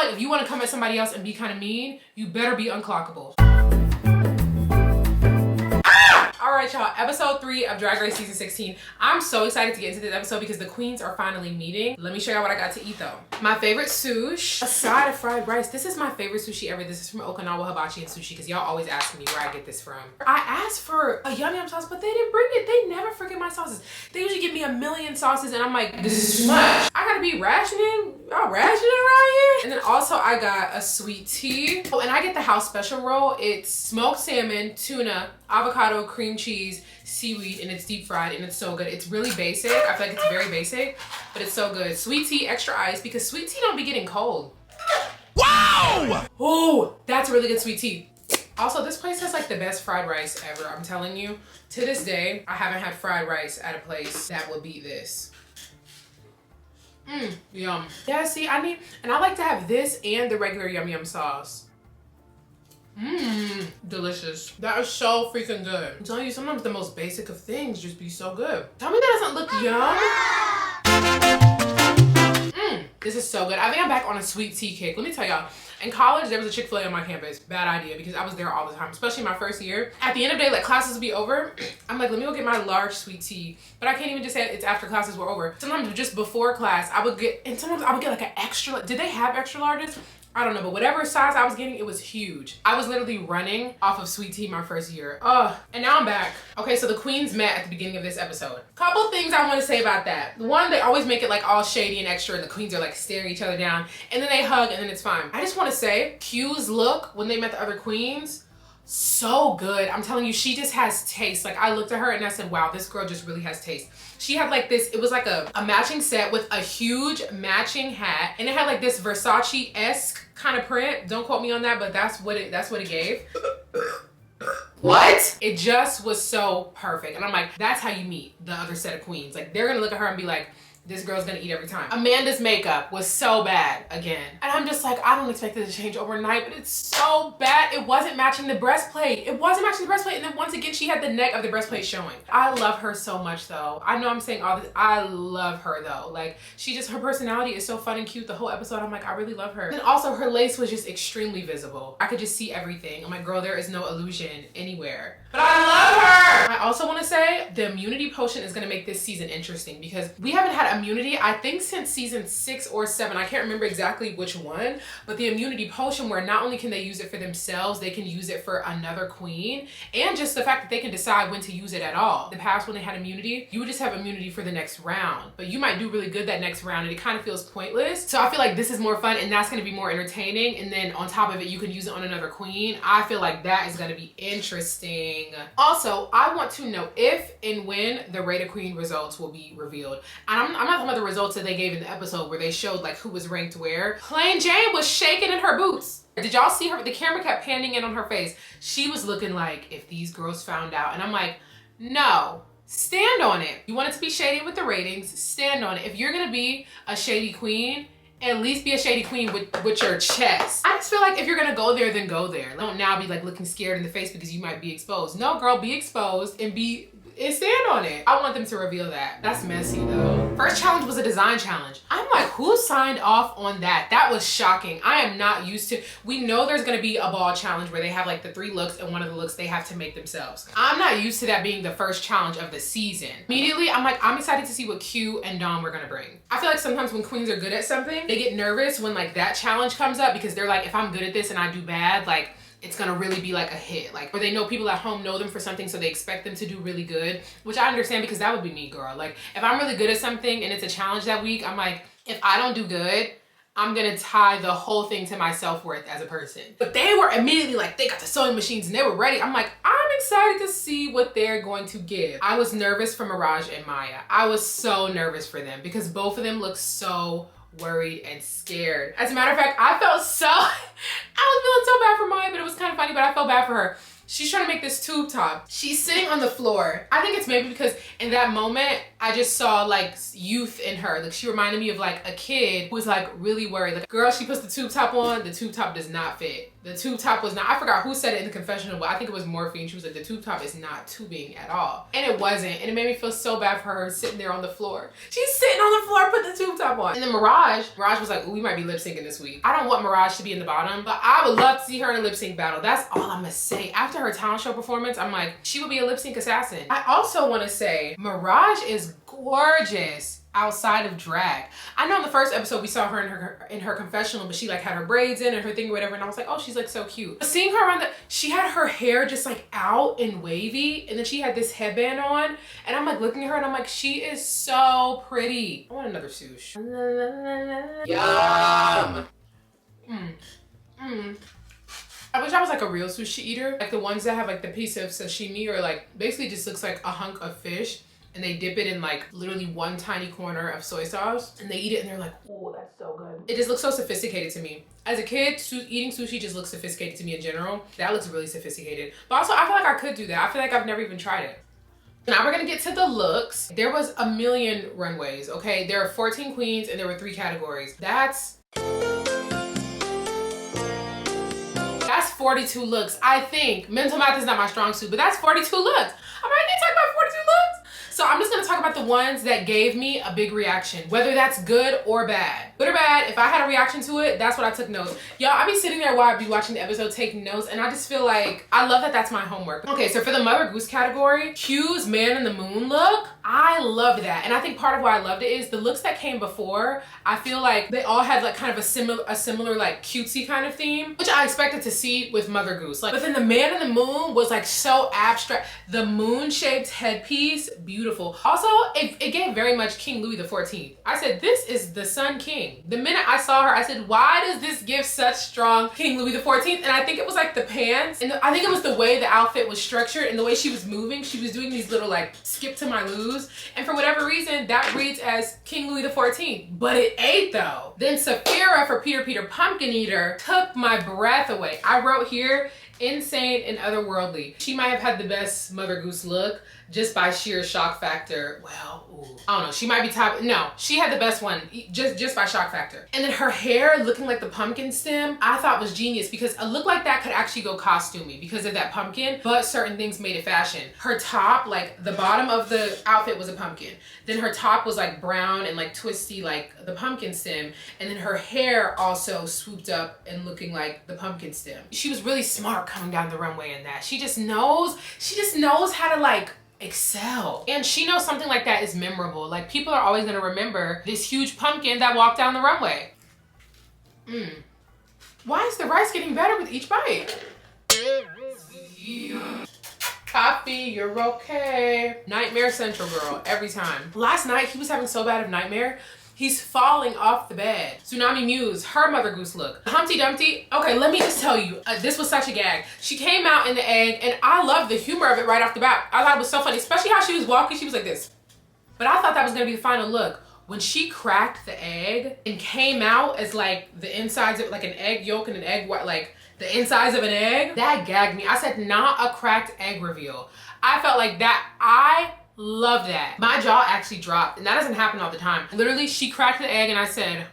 like if you want to come at somebody else and be kind of mean, you better be unclockable. Alright y'all, episode 3 of Drag Race season 16. I'm so excited to get into this episode because the queens are finally meeting. Let me show y'all what I got to eat though. My favorite sushi, a side of fried rice. This is my favorite sushi ever. This is from Okinawa Hibachi and Sushi because y'all always ask me where I get this from. I asked for a yum yum sauce, but they didn't bring it. They never forget my sauces. They usually give me a million sauces and I'm like, this is too much. I gotta be rationing. Y'all rationing around here? And then also I got a sweet tea. Oh, and I get the house special roll. It's smoked salmon, tuna, avocado, cream cheese, seaweed, and it's deep fried and it's so good. It's really basic. I feel like it's very basic, but it's so good. Sweet tea, extra ice, because sweet tea don't be getting cold. Wow! Oh, that's really good sweet tea. Also, this place has like the best fried rice ever. I'm telling you, to this day, I haven't had fried rice at a place that will beat this. Yum. Yeah, see, I like to have this and the regular yum yum sauce. Delicious. That is so freaking good. I'm telling you, sometimes the most basic of things just be so good. Tell me that doesn't look yum. This is so good. I think I'm back on a sweet tea kick. Let me tell y'all, in college, there was a Chick-fil-A on my campus. Bad idea because I was there all the time, especially my first year. At the end of the day, like classes would be over. I'm like, let me go get my large sweet tea. But I can't even just say it's after classes were over. Sometimes just before class, I would get, and sometimes I would get like an extra, did they have extra larges? I don't know, but whatever size I was getting, it was huge. I was literally running off of sweet tea my first year. And now I'm back. Okay, so the queens met at the beginning of this episode. Couple things I want to say about that. One, they always make it like all shady and extra and the queens are like staring each other down and then they hug and then it's fine. I just want to say, Q's look when they met the other queens, so good. I'm telling you, she just has taste. Like I looked at her and I said, wow, this girl just really has taste. She had like this, it was like a matching set with a huge matching hat and it had like this Versace-esque kind of print. Don't quote me on that, but that's what it gave. What? It just was so perfect. And I'm like, that's how you meet the other set of queens. Like they're gonna look at her and be like, this girl's gonna eat every time. Amanda's makeup was so bad again. And I'm just like, I don't expect it to change overnight, but it's so bad. It wasn't matching the breastplate. It wasn't matching the breastplate. And then once again, she had the neck of the breastplate showing. I love her so much though. I know I'm saying all this. I love her though. Like her personality is so fun and cute the whole episode. I'm like, I really love her. And also her lace was just extremely visible. I could just see everything. I'm like, girl, there is no illusion anywhere. But I love her. I also wanna say the immunity potion is gonna make this season interesting because we haven't had immunity, I think since season 6 or 7. I can't remember exactly which one, but the immunity potion where not only can they use it for themselves, they can use it for another queen, and just the fact that they can decide when to use it at all. The past when they had immunity, you would just have immunity for the next round, but you might do really good that next round and it kind of feels pointless. So I feel like this is more fun and that's gonna be more entertaining, and then on top of it, you can use it on another queen. I feel like that is gonna be interesting. Also, I want to know if and when the Rated Queen results will be revealed. And I'm not talking about the results that they gave in the episode where they showed like who was ranked where. Plain Jane was shaking in her boots. Did y'all see her? The camera kept panning in on her face. She was looking like if these girls found out. And I'm like, no, stand on it. You want it to be shady with the ratings, stand on it. If you're gonna be a shady queen, at least be a shady queen with your chest. I just feel like if you're gonna go there, then go there. Don't now be like looking scared in the face because you might be exposed. No, girl, be exposed and stand on it. I want them to reveal that. That's messy though. First challenge was a design challenge. I'm like, who signed off on that? That was shocking. I am not used to, we know there's gonna be a ball challenge where they have like the 3 looks and one of the looks they have to make themselves. I'm not used to that being the first challenge of the season. Immediately, I'm like, I'm excited to see what Q and Dom were gonna bring. I feel like sometimes when queens are good at something, they get nervous when like that challenge comes up because they're like, if I'm good at this and I do bad, like it's gonna really be like a hit. Like, or they know people at home know them for something so they expect them to do really good, which I understand because that would be me, girl. Like if I'm really good at something and it's a challenge that week, I'm like, if I don't do good, I'm gonna tie the whole thing to my self-worth as a person. But they were immediately like, they got the sewing machines and they were ready. I'm like, I'm excited to see what they're going to give. I was nervous for Mirage and Maya. I was so nervous for them because both of them look so worried and scared. As a matter of fact, I was feeling so bad for Maya, but it was kind of funny, but I felt bad for her. She's trying to make this tube top. She's sitting on the floor. I think it's maybe because in that moment, I just saw like youth in her. Like she reminded me of like a kid who was like really worried. Like girl, she puts the tube top on, the tube top does not fit. The tube top was not, I forgot who said it in the confessional, but I think it was Morphine. She was like, the tube top is not tubing at all. And it wasn't. And it made me feel so bad for her sitting there on the floor. She's sitting on the floor, put the tube top on. And then Mirage was like, ooh, we might be lip syncing this week. I don't want Mirage to be in the bottom, but I would love to see her in a lip sync battle. That's all I'm gonna say. After her talent show performance, I'm like, she would be a lip sync assassin. I also wanna say, Mirage is gorgeous outside of drag. I know in the first episode we saw her in her confessional, but she like had her braids in and her thing or whatever, and I was like, oh, she's like so cute. But seeing her around she had her hair just like out and wavy, and then she had this headband on, and I'm like looking at her and I'm like, she is so pretty. I want another swoosh. Yum. I wish I was like a real sushi eater, like the ones that have like the piece of sashimi or like basically just looks like a hunk of fish, and they dip it in like literally one tiny corner of soy sauce and they eat it and they're like, oh, that's so good. It just looks so sophisticated to me. As a kid, eating sushi just looks sophisticated to me in general. That looks really sophisticated. But also I feel like I could do that. I feel like I've never even tried it. Now we're gonna get to the looks. There was a million runways, okay? There are 14 queens and there were 3 categories. That's 42 looks. I think mental math is not my strong suit, but that's 42 looks. I'm ready to talk about 42 looks. So I'm just gonna talk about the ones that gave me a big reaction, whether that's good or bad. Good or bad, if I had a reaction to it, that's what I took notes. Y'all, I be sitting there while I be watching the episode taking notes, and I just feel like, I love that that's my homework. Okay, so for the Mother Goose category, Q's Man in the Moon look, I loved that. And I think part of why I loved it is the looks that came before, I feel like they all had like kind of a similar like cutesy kind of theme, which I expected to see with Mother Goose. Like, but then the Man in the Moon was like so abstract. The moon-shaped headpiece, beautiful. Also, it gave very much King Louis XIV. I said, this is the Sun King. The minute I saw her, I said, why does this give such strong King Louis XIV? And I think it was like the pants, and I think it was the way the outfit was structured and the way she was moving. She was doing these little like skip to my lose, and for whatever reason, that reads as King Louis XIV. But it ate though. Then Saphira for Peter Pumpkin Eater took my breath away. I wrote here, insane and otherworldly. She might have had the best Mother Goose look just by sheer shock factor. Well, ooh, I don't know. She might be top. No, she had the best one just by shock factor. And then her hair looking like the pumpkin stem, I thought was genius because a look like that could actually go costumey because of that pumpkin, but certain things made it fashion. Her top, like the bottom of the outfit was a pumpkin. Then her top was like brown and like twisty like the pumpkin stem. And then her hair also swooped up and looking like the pumpkin stem. She was really smart coming down the runway in that. She just knows how to like excel. And she knows something like that is memorable. Like people are always gonna remember this huge pumpkin that walked down the runway. Why is the rice getting better with each bite? Coffee, you're okay. Nightmare Central girl, every time. Last night, he was having so bad of nightmare, he's falling off the bed. Tsunami Muse, her Mother Goose look. Humpty Dumpty, okay, let me just tell you, this was such a gag. She came out in the egg, and I loved the humor of it right off the bat. I thought it was so funny, especially how she was walking, she was like this. But I thought that was gonna be the final look. When she cracked the egg and came out as like the insides of like an egg yolk and an egg white, like the insides of an egg, that gagged me. I said, not a cracked egg reveal. I felt like that, I love that. My jaw actually dropped, and that doesn't happen all the time. Literally, she cracked the egg and I said,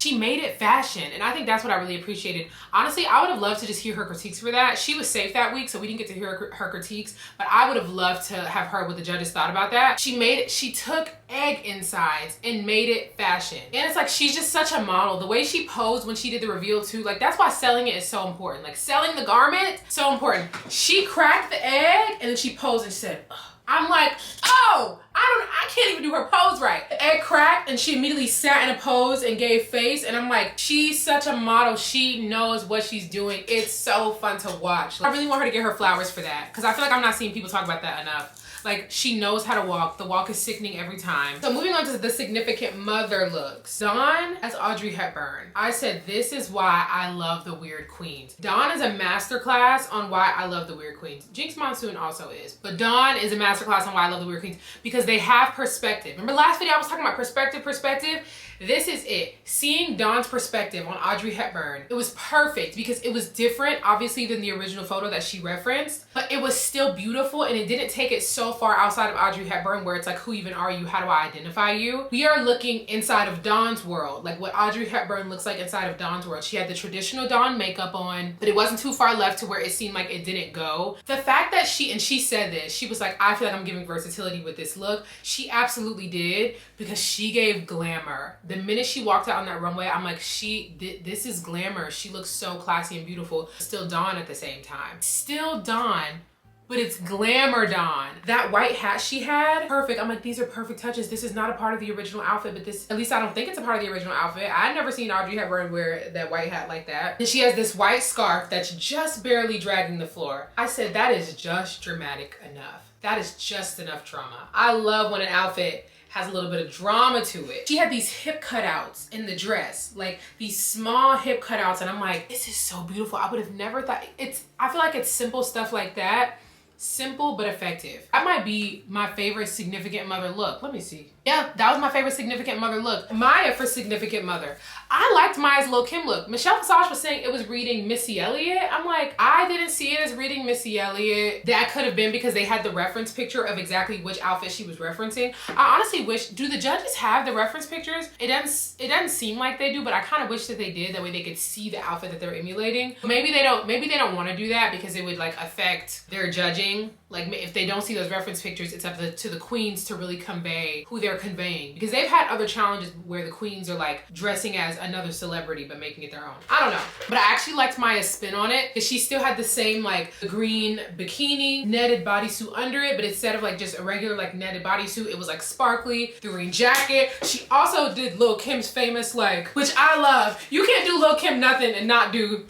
she made it fashion, and I think that's what I really appreciated. Honestly, I would have loved to just hear her critiques for that. She was safe that week, so we didn't get to hear her critiques, but I would have loved to have heard what the judges thought about that. She took egg insides and made it fashion. And it's like, she's just such a model. The way she posed when she did the reveal too, like that's why selling it is so important. Like selling the garment, so important. She cracked the egg and then she posed and she said, ugh. I'm like, oh, I can't even do her pose right. The egg cracked and she immediately sat in a pose and gave face, and I'm like, she's such a model. She knows what she's doing. It's so fun to watch. I really want her to get her flowers for that because I feel like I'm not seeing people talk about that enough. Like, she knows how to walk. The walk is sickening every time. So moving on to the significant mother looks. Dawn as Audrey Hepburn. I said, this is why I love the Weird Queens. Dawn is a masterclass on why I love the Weird Queens. Jinx Monsoon also is. But Dawn is a masterclass on why I love the Weird Queens because they have perspective. Remember last video I was talking about perspective? This is it. Seeing Dawn's perspective on Audrey Hepburn, it was perfect because it was different, obviously, than the original photo that she referenced, but it was still beautiful and it didn't take it so far outside of Audrey Hepburn where it's like, who even are you? How do I identify you? We are looking inside of Dawn's world, like what Audrey Hepburn looks like inside of Dawn's world. She had the traditional Dawn makeup on, but it wasn't too far left to where it seemed like it didn't go. The fact that she said this, she was like, I feel like I'm giving versatility with this look. She absolutely did, because she gave glamour. The minute she walked out on that runway, I'm like, this is glamour. She looks so classy and beautiful. Still Dawn at the same time. Still Dawn, but it's glamour Dawn. That white hat she had, perfect. I'm like, these are perfect touches. This is not a part of the original outfit, but this, at least I don't think it's a part of the original outfit. I've never seen Audrey Hepburn wear that white hat like that. And she has this white scarf that's just barely dragging the floor. I said, that is just dramatic enough. That is just enough drama. I love when an outfit has a little bit of drama to it. She had these hip cutouts in the dress, like these small hip cutouts, and I'm like, this is so beautiful. I would have never thought, I feel like it's simple stuff like that, simple but effective. That might be my favorite significant mother look. Let me see. Yeah, that was my favorite significant mother look. Maya for significant mother. I liked Maya's Lil' Kim look. Michelle Visage was saying it was reading Missy Elliott. I'm like, I didn't see it as reading Missy Elliott. That could have been because they had the reference picture of exactly which outfit she was referencing. I honestly wish, do the judges have the reference pictures? It doesn't seem like they do, but I kind of wish that they did. That way they could see the outfit that they're emulating. Maybe they don't want to do that because it would like affect their judging. Like if they don't see those reference pictures, it's up to the queens to really convey who they're conveying, because they've had other challenges where the queens are like dressing as another celebrity but making it their own. I don't know, but I actually liked Maya's spin on it because she still had the same like the green bikini netted bodysuit under it, but instead of like just a regular like netted bodysuit, it was like sparkly, the green jacket. She also did Lil' Kim's famous like, which I love. You can't do Lil' Kim nothing and not do.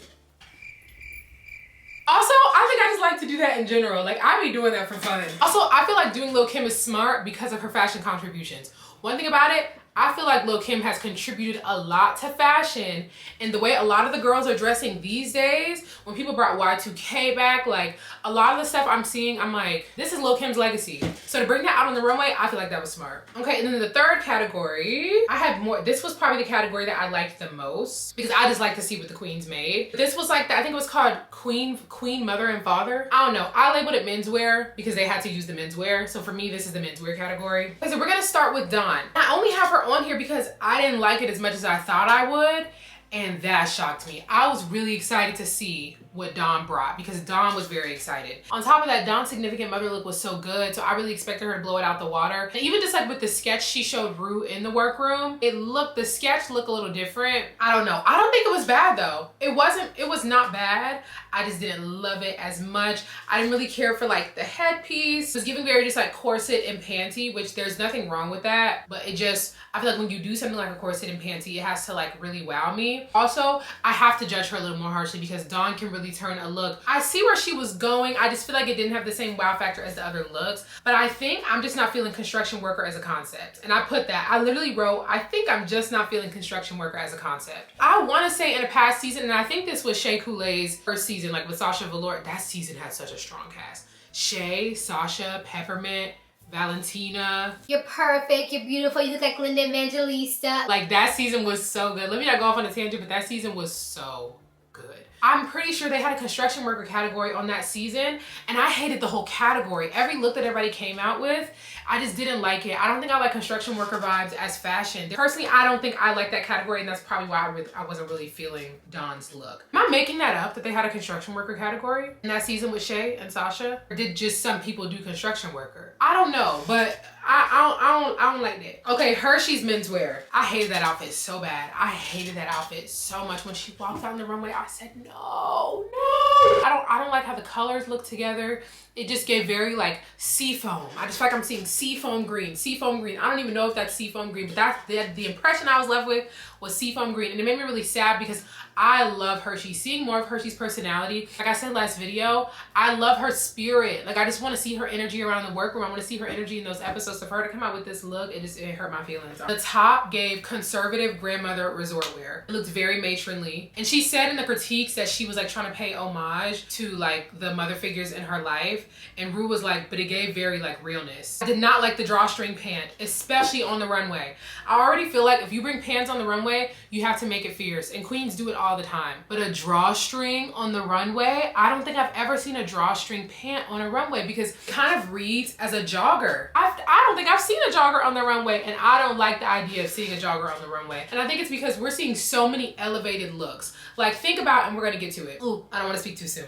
Also, I think I just like to do that in general. Like, I be doing that for fun. Also, I feel like doing Lil' Kim is smart because of her fashion contributions. One thing about it, I feel like Lil' Kim has contributed a lot to fashion, and the way a lot of the girls are dressing these days, when people brought Y2K back, like a lot of the stuff I'm seeing, I'm like, this is Lil' Kim's legacy. So to bring that out on the runway, I feel like that was smart. Okay, and then the third category, I had more, this was probably the category that I liked the most because I just like to see what the queens made. This was like, I think it was called Queen, Mother, and Father. I don't know, I labeled it menswear because they had to use the menswear. So for me, this is the menswear category. Okay, so we're gonna start with Dawn. I only have her on here because I didn't like it as much as I thought I would, and that shocked me. I was really excited to see what Dawn brought because Dawn was very excited. On top of that, Dawn's significant mother look was so good, so I really expected her to blow it out the water. And even just like with the sketch she showed Rue in the workroom, the sketch looked a little different. I don't know. I don't think it was bad though. It was not bad. I just didn't love it as much. I didn't really care for like the headpiece. It was giving very just like corset and panty, which there's nothing wrong with that, but it just, I feel like when you do something like a corset and panty, it has to like really wow me. Also, I have to judge her a little more harshly because Dawn can really turn a look. I see where she was going. I just feel like it didn't have the same wow factor as the other looks, but I think I'm just not feeling construction worker as a concept. And I put that, I literally wrote, I think I'm just not feeling construction worker as a concept. I want to say in a past season, and I think this was Shea Coulee's first season, like with Sasha Velour, that season had such a strong cast. Shea, Sasha, Peppermint, Valentina. You're perfect, you're beautiful, you look like Linda Evangelista. Like that season was so good. Let me not go off on a tangent, but that season was so good. I'm pretty sure they had a construction worker category on that season, and I hated the whole category. Every look that everybody came out with, I just didn't like it. I don't think I like construction worker vibes as fashion. Personally, I don't think I like that category, and that's probably why I wasn't really feeling Dawn's look. Am I making that up, that they had a construction worker category in that season with Shea and Sasha? Or did just some people do construction worker? I don't know, but I don't like that. Okay, Hershey's menswear. I hated that outfit so bad. I hated that outfit so much. When she walked out on the runway, I said, no. I don't like how the colors look together. It just gave very like seafoam. I just feel like I'm seeing seafoam green. Seafoam green. I don't even know if that's seafoam green, but that's the impression I was left with was seafoam green. And it made me really sad because I love Hershey. Seeing more of Hershey's personality, like I said last video, I love her spirit. Like I just want to see her energy around the workroom. I want to see her energy in those episodes. For her to come out with this look, it hurt my feelings. The top gave conservative grandmother resort wear. It looked very matronly. And she said in the critiques that she was like trying to pay homage to like the mother figures in her life. And Rue was like, but it gave very like realness. I did not like the drawstring pant, especially on the runway. I already feel like if you bring pants on the runway, you have to make it fierce. And queens do it all the time. But a drawstring on the runway, I don't think I've ever seen a drawstring pant on a runway because it kind of reads as a jogger. I don't think I've seen a jogger on the runway, and I don't like the idea of seeing a jogger on the runway. And I think it's because we're seeing so many elevated looks. Like think about, and we're gonna get to it. Ooh, I don't wanna speak too soon.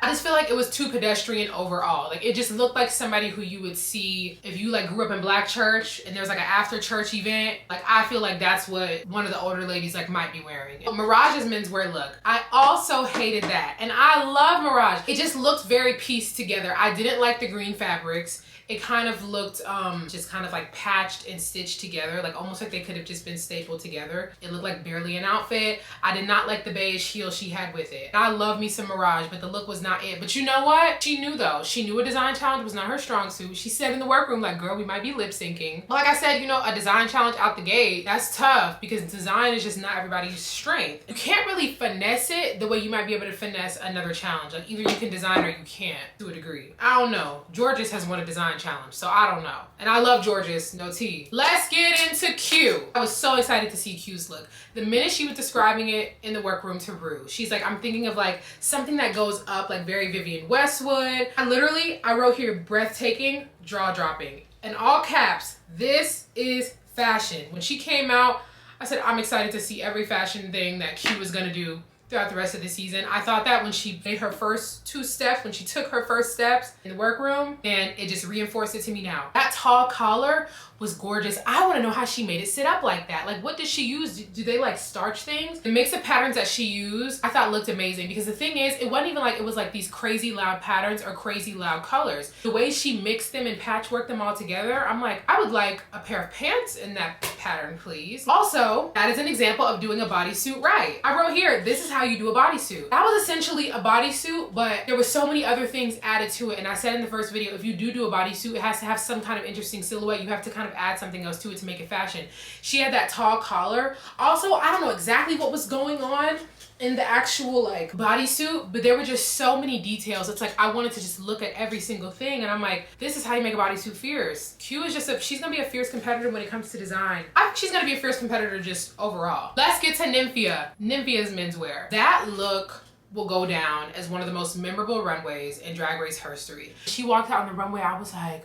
I just feel like it was too pedestrian overall. Like it just looked like somebody who you would see if you like grew up in Black church and there's like an after church event. Like I feel like that's what one of the older ladies like might be wearing. But Mirage's menswear look, I also hated that. And I love Mirage. It just looked very pieced together. I didn't like the green fabrics. It kind of looked just kind of like patched and stitched together, like almost like they could have just been stapled together. It looked like barely an outfit. I did not like the beige heel she had with it. I love me some Mirage, but the look was not it. But you know what? She knew though. She knew a design challenge was not her strong suit. She said in the workroom, like, girl, we might be lip syncing. But like I said, you know, a design challenge out the gate, that's tough because design is just not everybody's strength. You can't really finesse it the way you might be able to finesse another challenge. Like either you can design or you can't to a degree. I don't know. Georges has won a design challenge, so I don't know. And I love Georges, no tea. Let's get into Q. I was so excited to see Q's look. The minute she was describing it in the workroom to Rue, she's like, I'm thinking of like something that goes up like very Vivienne Westwood. I wrote here breathtaking, jaw-dropping. In all caps, this is fashion. When she came out, I said, I'm excited to see every fashion thing that Q was gonna do throughout the rest of the season. I thought that when she made her first two steps, when she took her first steps in the workroom, and it just reinforced it to me now. That tall collar was gorgeous. I want to know how she made it sit up like that. Like what did she use? Do they like starch things? The mix of patterns that she used, I thought looked amazing because the thing is, it wasn't even like it was like these crazy loud patterns or crazy loud colors. The way she mixed them and patchworked them all together, I'm like, I would like a pair of pants in that pattern, please. Also, that is an example of doing a bodysuit right. I wrote here, this is how you do a bodysuit. That was essentially a bodysuit, but there were so many other things added to it. And I said in the first video, if you do a bodysuit, it has to have some kind of interesting silhouette. You have to kind of add something else to it to make it fashion. She had that tall collar. Also, I don't know exactly what was going on in the actual like bodysuit, but there were just so many details. It's like I wanted to just look at every single thing, and I'm like, this is how you make a bodysuit fierce. Q is just she's gonna be a fierce competitor when it comes to design. I think she's gonna be a fierce competitor just overall. Let's get to Nymphia. Nymphia's menswear. That look will go down as one of the most memorable runways in Drag Race history. She walked out on the runway, I was like,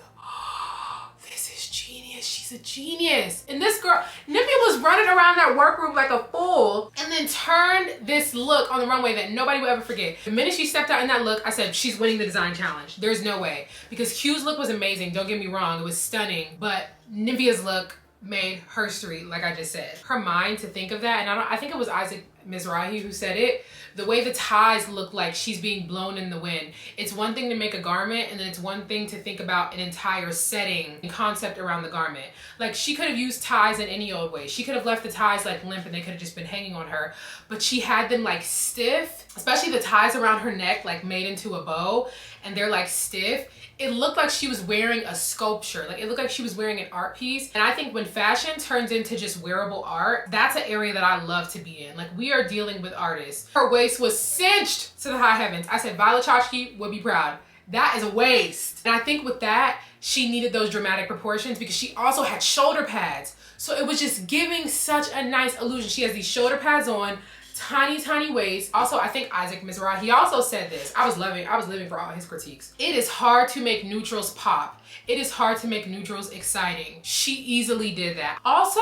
she's a genius. And this girl, Nymphia was running around that workroom like a fool and then turned this look on the runway that nobody will ever forget. The minute she stepped out in that look, I said, she's winning the design challenge. There's no way. Because Q's look was amazing, don't get me wrong, it was stunning, but Nymphia's look made her history, like I just said. Her mind to think of that, and I think it was Isaac Mizrahi who said it, the way the ties look like she's being blown in the wind. It's one thing to make a garment, and then it's one thing to think about an entire setting and concept around the garment. Like she could have used ties in any old way. She could have left the ties like limp and they could have just been hanging on her, but she had them like stiff, especially the ties around her neck like made into a bow, and they're like stiff. It looked like she was wearing a sculpture. Like it looked like she was wearing an art piece. And I think when fashion turns into just wearable art, that's an area that I love to be in. Like we are dealing with artists. Her waist was cinched to the high heavens. I said Violet Chachki would be proud. That is a waist. And I think with that, she needed those dramatic proportions because she also had shoulder pads. So it was just giving such a nice illusion. She has these shoulder pads on, tiny waist. Also, I think Isaac Mizrahi also said this. I was living for all his critiques. It is hard to make neutrals pop. It is hard to make neutrals exciting. She easily did that. Also,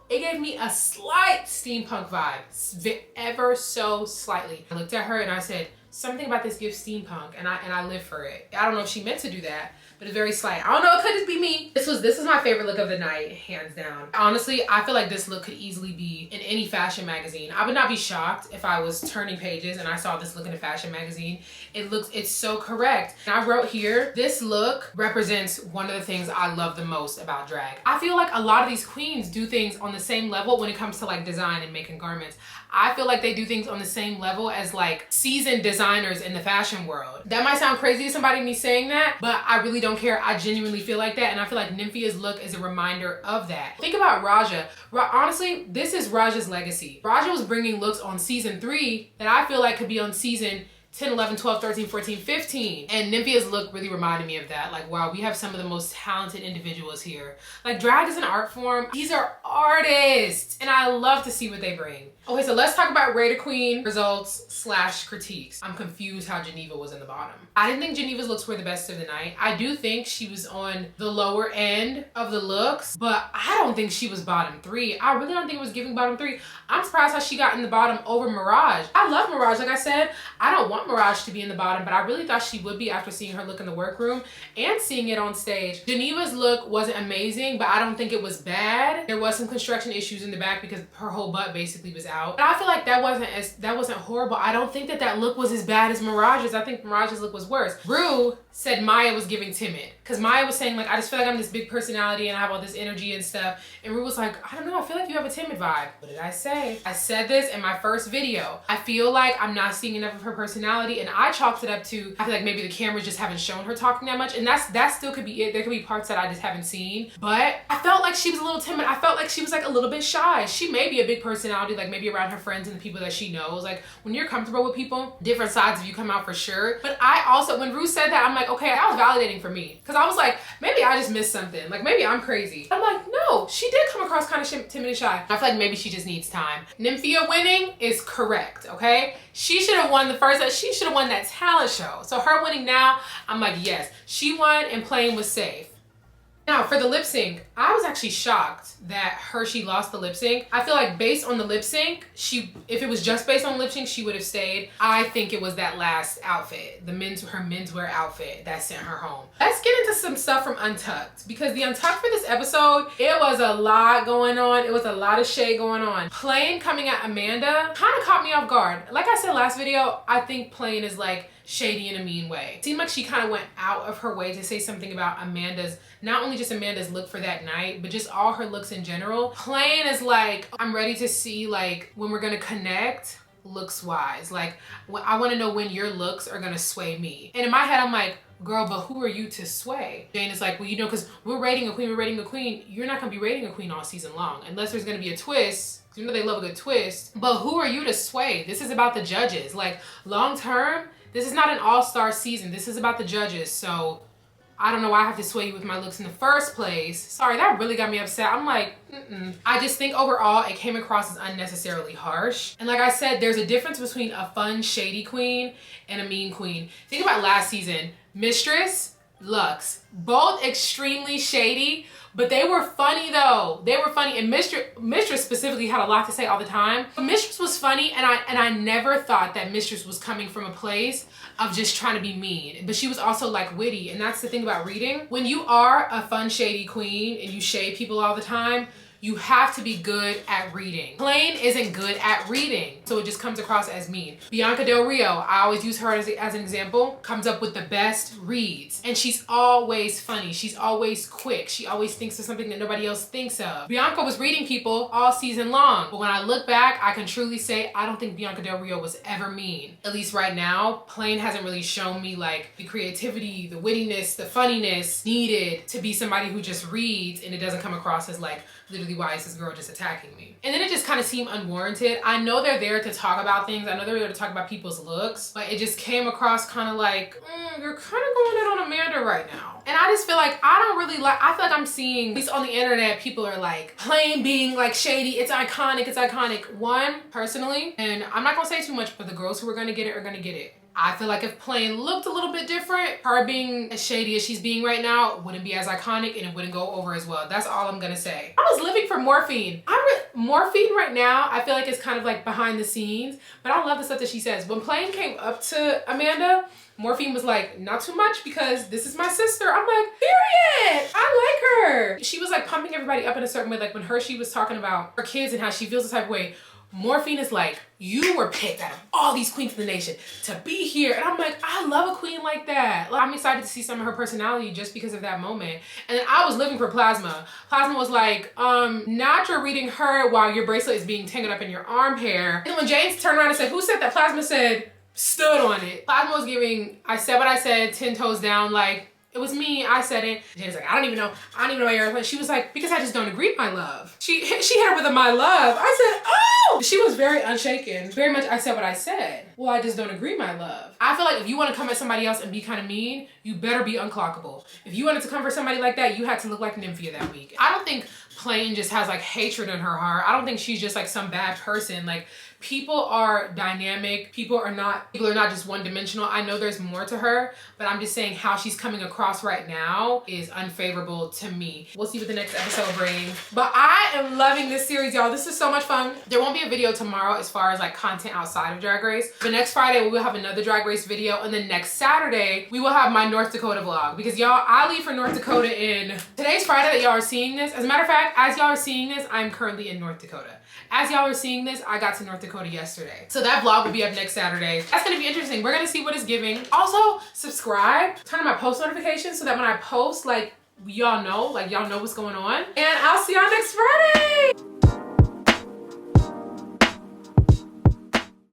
it gave me a slight steampunk vibe, ever so slightly. I looked at her and I said, something about this gives steampunk, and I live for it. I don't know if she meant to do that, but it's very slight. I don't know, it could just be me. This is my favorite look of the night, hands down. Honestly, I feel like this look could easily be in any fashion magazine. I would not be shocked if I was turning pages and I saw this look in a fashion magazine. It's so correct. And I wrote here, this look represents one of the things I love the most about drag. I feel like a lot of these queens do things on the same level when it comes to like design and making garments. I feel like they do things on the same level as like seasoned designers in the fashion world. That might sound crazy to somebody, me saying that, but I really don't care. I genuinely feel like that, and I feel like Nymphia's look is a reminder of that. Think about Raja. Honestly, this is Raja's legacy. Raja was bringing looks on season 3 that I feel like could be on season 10, 11, 12, 13, 14, 15. And Nymphia's look really reminded me of that. Like, wow, we have some of the most talented individuals here. Like, drag is an art form. These are artists, and I love to see what they bring. Okay, so let's talk about Raider Queen results / critiques. I'm confused how Geneva was in the bottom. I didn't think Geneva's looks were the best of the night. I do think she was on the lower end of the looks, but I don't think she was bottom 3. I really don't think it was giving bottom 3. I'm surprised how she got in the bottom over Mirage. I love Mirage. Like I said, I don't want Mirage to be in the bottom, but I really thought she would be after seeing her look in the workroom and seeing it on stage. Geneva's look wasn't amazing, but I don't think it was bad. There was some construction issues in the back because her whole butt basically was out. But I feel like that wasn't horrible. I don't think that look was as bad as Mirage's. I think Mirage's look was worse. Rue said Maya was giving timid, because Maya was saying like, I just feel like I'm this big personality and I have all this energy and stuff. And Rue was like, I don't know, I feel like you have a timid vibe. What did I say? I said this in my first video. I feel like I'm not seeing enough of her personality, and I chalked it up to, I feel like maybe the cameras just haven't shown her talking that much, and that still could be it. There could be parts that I just haven't seen, but I felt like she was a little timid. I felt like she was like a little bit shy. She may be a big personality, like maybe around her friends and the people that she knows. Like when you're comfortable with people, different sides of you come out for sure. But I also, when Rue said that, I'm like, okay, that was validating for me, because I was like, maybe I just missed something. Like maybe I'm crazy. I'm like, no, she did come across kind of timid and shy. I feel like maybe she just needs time. Nymphia winning is correct, okay? She should have won she should have won that talent show. So her winning now, I'm like, yes, she won and playing was safe. Now for the lip sync, I was actually shocked that Hershey lost the lip sync. I feel like based on the lip sync, if it was just based on lip sync, she would have stayed. I think it was that last outfit, her menswear outfit that sent her home. Let's get into some stuff from Untucked, because the Untucked for this episode, it was a lot going on. It was a lot of shade going on. Plain coming at Amanda kind of caught me off guard. Like I said last video, I think Plain is like shady in a mean way. It seemed like she kind of went out of her way to say something about not only just Amanda's look for that night, but just all her looks in general. Plain is like, I'm ready to see like when we're gonna connect looks wise. Like I wanna know when your looks are gonna sway me. And in my head, I'm like, girl, but who are you to sway? Jane is like, well, you know, because we're rating a queen. You're not gonna be rating a queen all season long unless there's gonna be a twist. You know they love a good twist. But who are you to sway? This is about the judges. Like long term, this is not an all-star season. This is about the judges. So I don't know why I have to sway you with my looks in the first place. Sorry, that really got me upset. I'm like, I just think overall it came across as unnecessarily harsh. And like I said, there's a difference between a fun, shady queen and a mean queen. Think about last season. Mistress, Luxe, both extremely shady, but they were funny though. They were funny, and Mistress specifically had a lot to say all the time. Mistress was funny, and I never thought that Mistress was coming from a place of just trying to be mean, but she was also like witty, and that's the thing about reading. When you are a fun, shady queen and you shade people all the time, you have to be good at reading. Plain isn't good at reading, so it just comes across as mean. Bianca Del Rio, I always use her as an example, comes up with the best reads. And she's always funny. She's always quick. She always thinks of something that nobody else thinks of. Bianca was reading people all season long. But when I look back, I can truly say I don't think Bianca Del Rio was ever mean. At least right now, Plain hasn't really shown me like the creativity, the wittiness, the funniness needed to be somebody who just reads and it doesn't come across as like, literally, why is this girl just attacking me? And then it just kind of seemed unwarranted. I know they're there to talk about things. I know they're there to talk about people's looks, but it just came across kind of like, you're kind of going in on Amanda right now. And I just feel like I feel like I'm seeing, at least on the internet, people are like, Plain being like shady, it's iconic, it's iconic. One, personally, and I'm not gonna say too much, but the girls who are gonna get it are gonna get it. I feel like if Plain looked a little bit different, her being as shady as she's being right now wouldn't be as iconic and it wouldn't go over as well. That's all I'm gonna say. I was living for Morphine. Morphine right now, I feel like it's kind of like behind the scenes, but I love the stuff that she says. When Plain came up to Amanda, Morphine was like, not too much because this is my sister. I'm like, period. I like her. She was like pumping everybody up in a certain way. Like when she was talking about her kids and how she feels the type of way. Morphine is like, you were picked out of all these queens of the nation to be here. And I'm like, I love a queen like that. Like, I'm excited to see some of her personality just because of that moment. And then I was living for Plasma. Plasma was like, not you're reading her while your bracelet is being tangled up in your arm hair. And when James turned around and said, who said that? Plasma said, stood on it. Plasma was giving, I said what I said, 10 toes down, like, it was me, I said it. Jane's like, I don't even know why you're playing. She was like, because I just don't agree, my love. She hit her with a my love. I said, oh! She was very unshaken. Very much, I said what I said. Well, I just don't agree, my love. I feel like if you want to come at somebody else and be kind of mean, you better be unclockable. If you wanted to come for somebody like that, you had to look like Nymphia that week. I don't think Plain just has like hatred in her heart. I don't think she's just like some bad person. Like, people are dynamic. People are not just one-dimensional. I know there's more to her, but I'm just saying how she's coming across right now is unfavorable to me. We'll see what the next episode brings. But I am loving this series, y'all. This is so much fun. There won't be a video tomorrow as far as like content outside of Drag Race. But next Friday, we will have another Drag Race video. And then next Saturday, we will have my North Dakota vlog. Because y'all, I leave for North Dakota today's Friday that y'all are seeing this. As a matter of fact, as y'all are seeing this, I'm currently in North Dakota. As y'all are seeing this, I got to North Dakota yesterday. So that vlog will be up next Saturday. That's gonna be interesting. We're gonna see what it's giving. Also, subscribe, turn on my post notifications so that when I post, like, y'all know what's going on. And I'll see y'all next Friday.